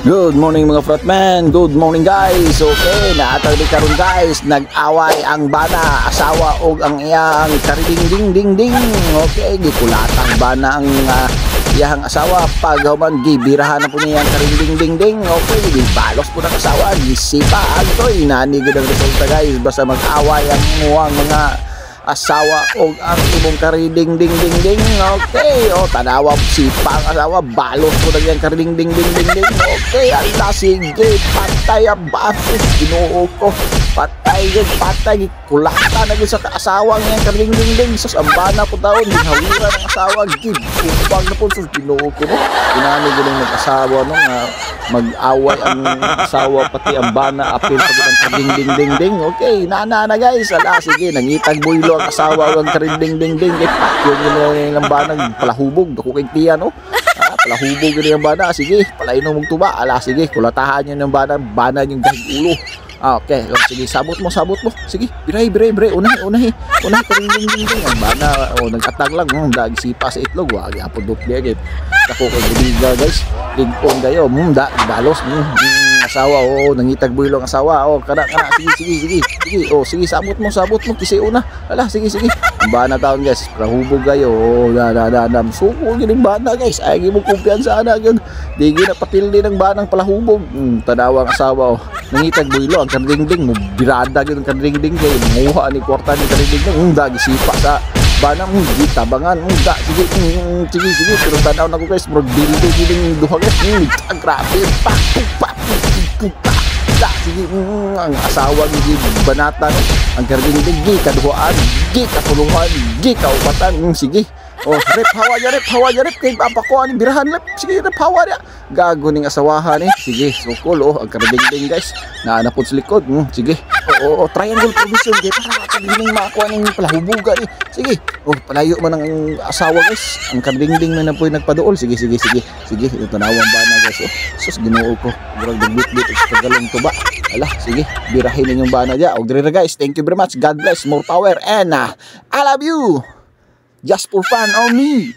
Good morning mga fratman, good morning guys. Okay, naatag di karon guys, nag-away ang bana, asawa og ang iyang kariding ding ding ding. Okay, gikulatang bana ang iyang asawa pag human gibirahan na po niya ang kariding ding ding. Okay, gibalos po ng asawa, gisipa agtoy nani gid ang resulta guys, basta mag-away ang muwang mga asawa o ang imong kariding ding ding ding. Okay, o tanawa sipa ang asawa, balos mo na yung kariding ding ding ding ding. Okay, ala sige, patay ang basos, ginoo ko, patay kulata na sa asawa ng kariding ding ding. Sus, ang bana po taon, gihawira ng asawa, gipupag na po, sus, ginoo ko no, inani galing mag-asawa no, nga mag-away ang asawa pati ang bana, apil sa ng kariding ding ding ding. Okay, na guys, ala sige, nangitag boylo ang asawa ang karinding ding ding kay patyo nila ng banang palahubog dako kay tiyan no. Palahubog gani ang bana, sige palainom mong tuba, ala sige kulatahan niyo ng bana yung dahig ulo. Okay, sige sabot mo, sige biray unahi karinding ding ding ang bana o nagkatag lang dag sipa sa itlog wa gyapon dupli agad dako kay biga guys ligpon kayo da balos asawa o nangitag boylo ang asawa o kana sige o sige sabot mo kisi una ala sige ang bana taon guys palahubog kayo o dadam suko gining bana guys ay mo kumpiyansa na gyud di na patildi ng banang palahubog tanawa ang asawa o nangitag boylo ang kardingding mo birada gyud ang kardingding kay muha ni kwarta ni kardingding dagi sipa sa bana mo gitabangan da sige pero tanaw na ko guys bro bildo gining duha guys grabe pa sige ang asawa ni banata ang kardingding gi kaduhaan gi katulungan gi kaupatan sige oh rep hawa rep kay papakuha ni birahan lep sige rep hawa dia gago ning asawahan sige sukol ang kardingding guys naanapod sa likod sige o triangle position kay para kagining makuha ning palahubugan sige palayo man ang asawa guys ang kardingding man na po nagpaduol sige tanawang bana guys sus Ginoo ko murag dagbit sa galong tuba ala sige birahin ninyong bana dia og dire guys, thank you very much, God bless, more power and I love you just for fun only.